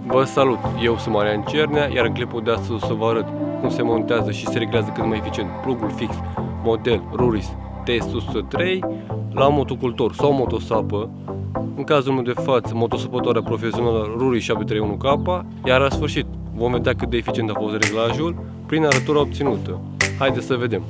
Vă salut, eu sunt Marian Cernea, iar în clipul de astăzi o să vă arăt cum se montează și se reglează cât mai eficient plugul fix model Ruris TS103 la motocultor sau motosapă. În cazul meu de față, motosăpătoarea profesională Ruris 731K, iar la sfârșit vom vedea cât de eficient a fost reglajul prin arătura obținută. Haideți să vedem!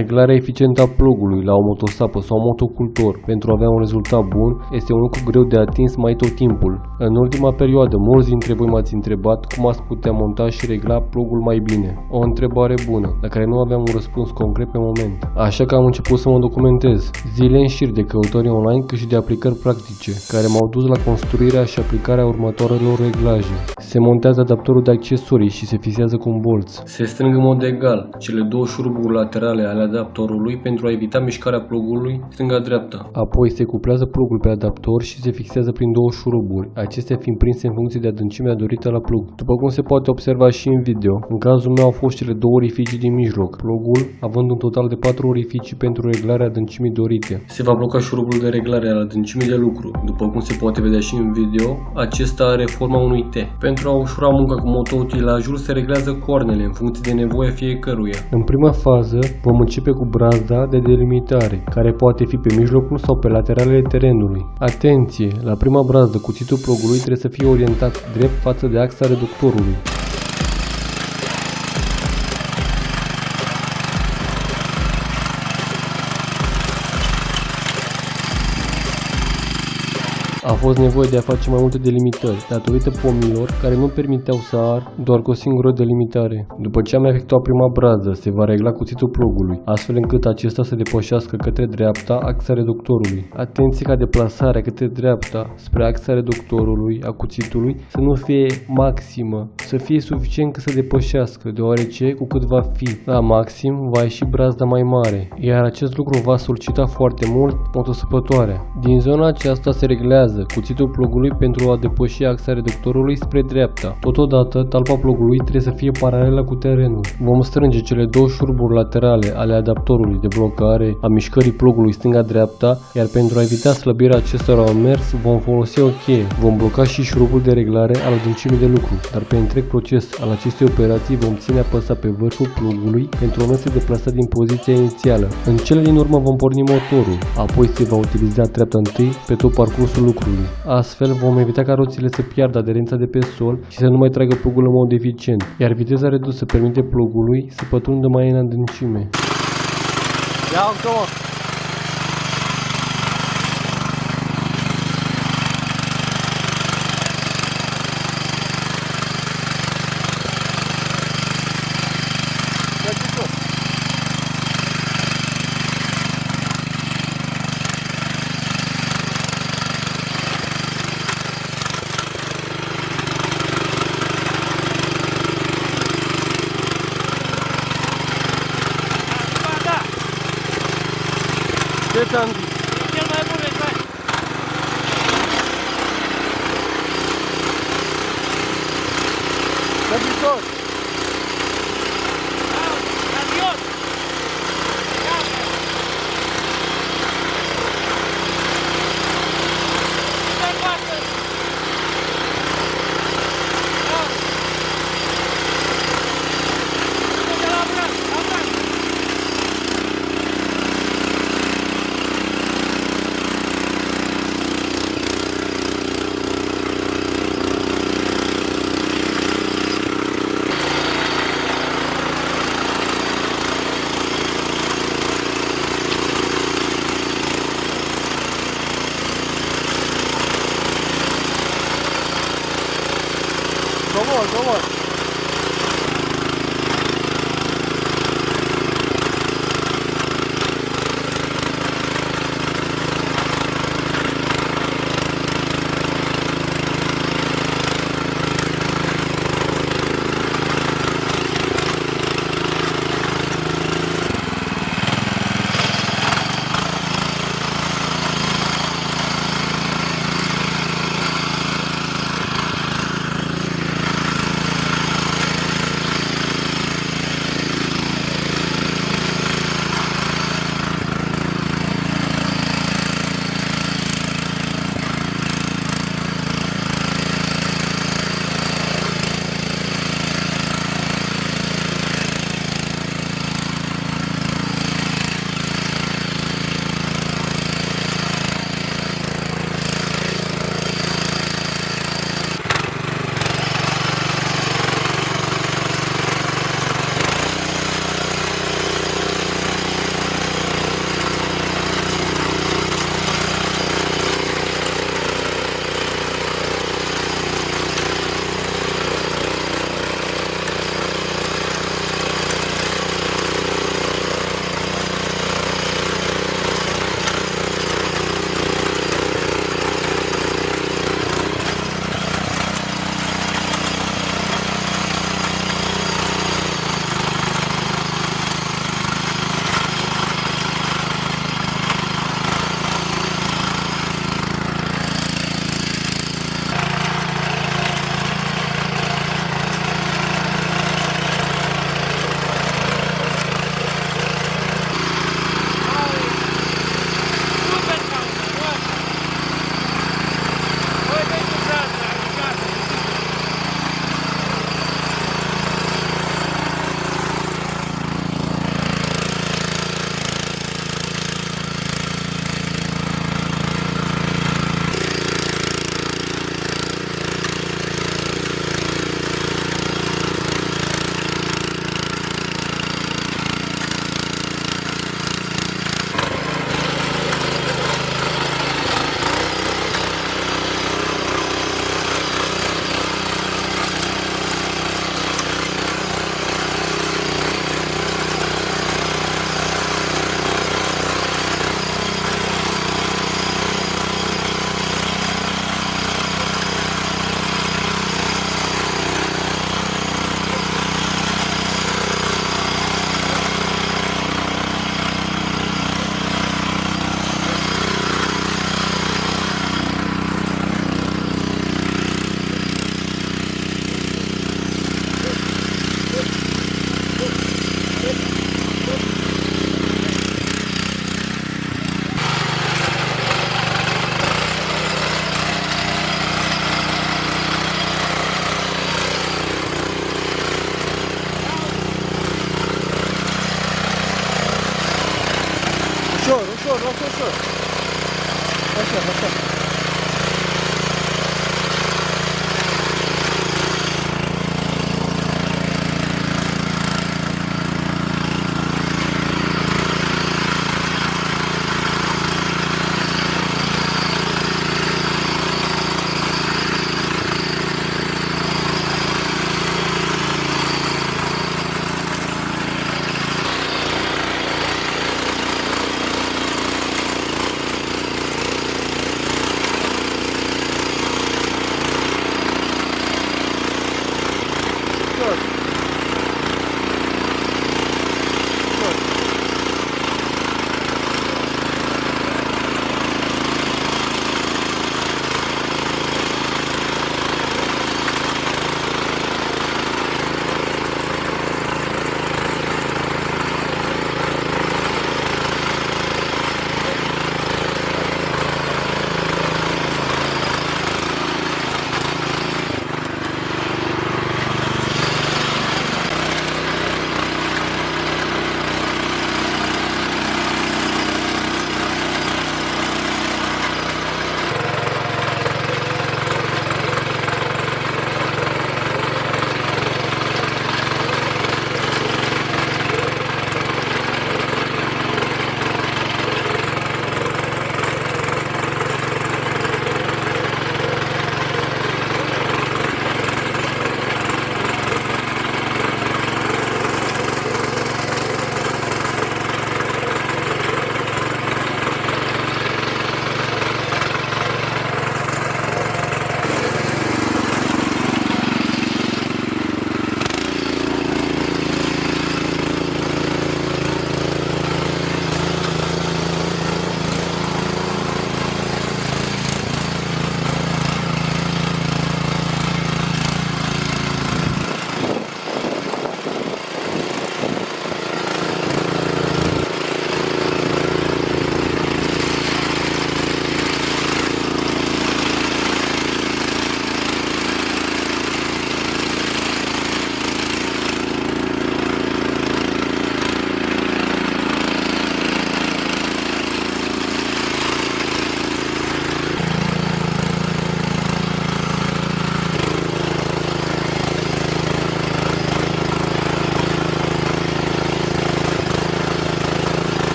Reglarea eficientă a plugului la o motosapă sau motocultor pentru a avea un rezultat bun este un lucru greu de atins mai tot timpul. În ultima perioadă, mulți dintre voi m-ați întrebat cum ați putea monta și regla plugul mai bine. O întrebare bună, la care nu aveam un răspuns concret pe moment. Așa că am început să mă documentez zile în șir de căutări online cât și de aplicări practice, care m-au dus la construirea și aplicarea următoarelor reglaje. Se montează adaptorul de accesorii și se fixează cu un bolț. Se strâng în mod egal cele două șuruburi laterale ale adaptorului pentru a evita mișcarea plugului stânga-dreapta. Apoi se cuplează plugul pe adaptor și se fixează prin două șuruburi, acestea fiind prinse în funcție de adâncimea dorită la plug. După cum se poate observa și în video, în cazul meu au fost cele două orificii din mijloc, plugul având un total de 4 orificii pentru reglarea adâncimii dorite. Se va bloca șurubul de reglare al adâncimii de lucru. După cum se poate vedea și în video, acesta are forma unui T. Pentru a ușura munca cu motoutilajul se reglează coarnele în funcție de nevoia fiecăruia. În prima fază vom începe cu brazda de delimitare, care poate fi pe mijlocul sau pe lateralele terenului. Atenție! La prima brazdă, cuțitul plugului trebuie să fie orientat drept față de axa reductorului. A fost nevoie de a face mai multe delimitări, datorită pomilor care nu permiteau să ard doar cu o singură delimitare. După ce am efectuat prima brază, se va regla cuțitul plugului, astfel încât acesta să depășească către dreapta axa reductorului. Atenție ca deplasarea către dreapta spre axa reductorului a cuțitului să nu fie maximă, să fie suficient ca să depășească, deoarece cu cât va fi la maxim, va ieși brazda mai mare, iar acest lucru va solicita foarte mult motosăpătoarea. Din zona aceasta se reglează cuțitul plugului pentru a depăși axa reductorului spre dreapta. Totodată, talpa plugului trebuie să fie paralelă cu terenul. Vom strânge cele două șuruburi laterale ale adaptorului de blocare a mișcării plugului stânga-dreapta, iar pentru a evita slăbirea acestora în mers, vom folosi o cheie. Vom bloca și șurubul de reglare al adâncimii de lucru, dar pe întreg proces al acestei operații vom ține apăsat pe vârful plugului pentru a nu se deplasa din poziția inițială. În cele din urmă vom porni motorul, apoi se va utiliza treapta întâi pe tot parcursul lucrului. Astfel vom evita ca roțile să piardă aderența de pe sol și să nu mai tragă plugul în mod eficient, iar viteza redusă permite plugului să pătrundă mai în adâncime. Ce ți-am zis? E cel mai bun reglaj. Săbitor! Adios! Comod!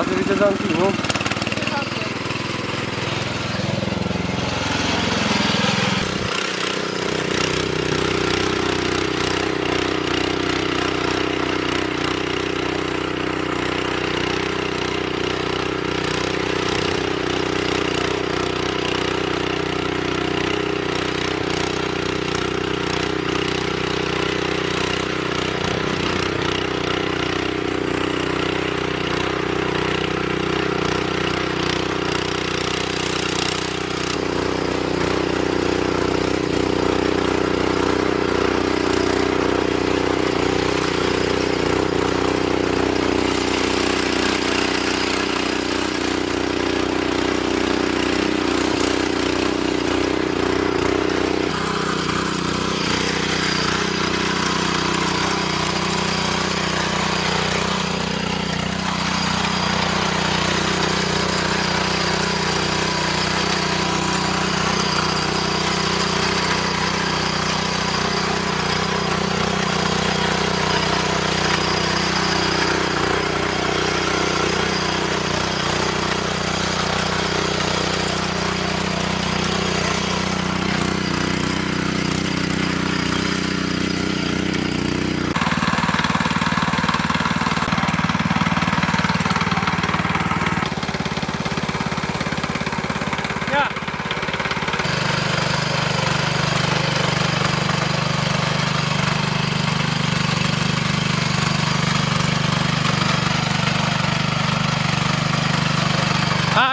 Asta e dezantiv, nu?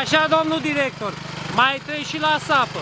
Așa, domnul director, mai treci și la sapă.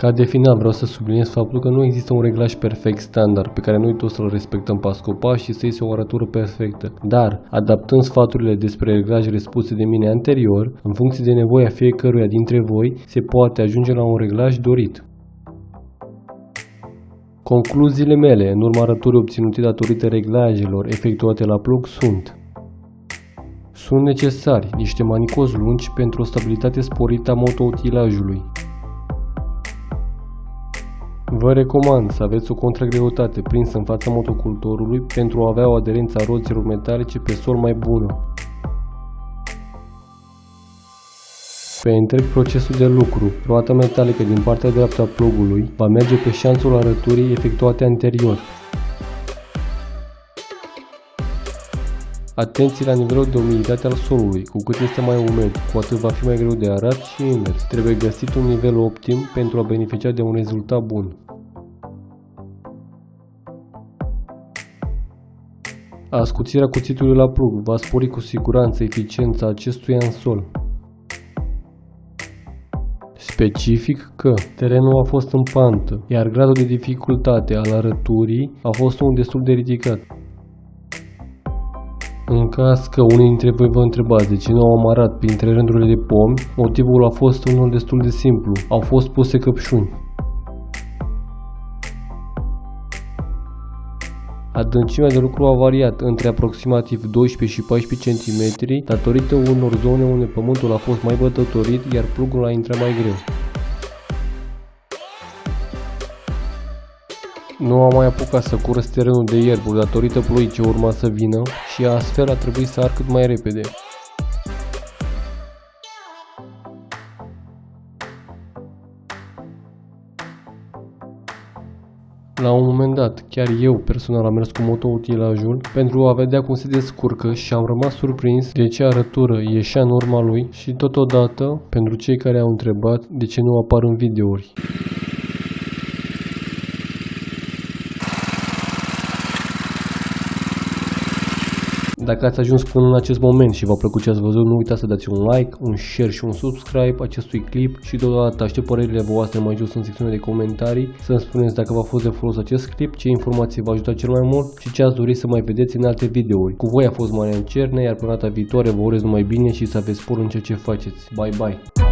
Ca de final vreau să subliniez faptul că nu există un reglaj perfect standard pe care noi toți să-l respectăm pas cu pas și să iese o arătură perfectă. Dar, adaptând sfaturile despre reglajele spuse de mine anterior, în funcție de nevoia fiecăruia dintre voi, se poate ajunge la un reglaj dorit. Concluziile mele în urma arăturii obținute datorită reglajelor efectuate la plug sunt necesari niște manicozi lungi pentru o stabilitate sporită a motoutilajului. Vă recomand să aveți o contragreutate prinsă în fața motocultorului pentru a avea o aderență a roților metalice pe sol mai bună. Pe întreg procesul de lucru, roata metalică din partea dreaptă a plugului va merge pe șanțul arăturii efectuate anterior. Atenție la nivelul de umiditate al solului, cu cât este mai umed, cu atât va fi mai greu de arat și invers. Trebuie găsit un nivel optim pentru a beneficia de un rezultat bun. Ascuțirea cuțitului la plug va spori cu siguranță eficiența acestuia în sol. Specific că terenul a fost în pantă, iar gradul de dificultate al arăturii a fost unul destul de ridicat. În caz că unii dintre voi vă întrebați de ce nu au amarat printre rândurile de pomi, motivul a fost unul destul de simplu. Au fost puse căpșuni. Adâncimea de lucru a variat între aproximativ 12 și 14 cm datorită unor zone unde pământul a fost mai bătătorit, iar plugul a intrat mai greu. Nu am mai apucat să curăț terenul de ierburi datorită ploii ce urma să vină și astfel a trebuit să arc cât mai repede. La un moment dat, chiar eu personal am mers cu motoutilajul pentru a vedea cum se descurcă și am rămas surprins de ce arătură ieșea în urma lui și totodată, pentru cei care au întrebat de ce nu apar în videouri. Dacă ați ajuns până în acest moment și v-a plăcut ce ați văzut, nu uitați să dați un like, un share și un subscribe acestui clip și totodată aștept părerile voastre mai jos în secțiunea de comentarii să-mi spuneți dacă v-a fost de folos acest clip, ce informații v-a ajutat cel mai mult și ce ați dori să mai vedeți în alte videouri. Cu voi a fost Marian Cernea, iar până data viitoare vă urez numai bine și să aveți spor în ceea ce faceți. Bye bye!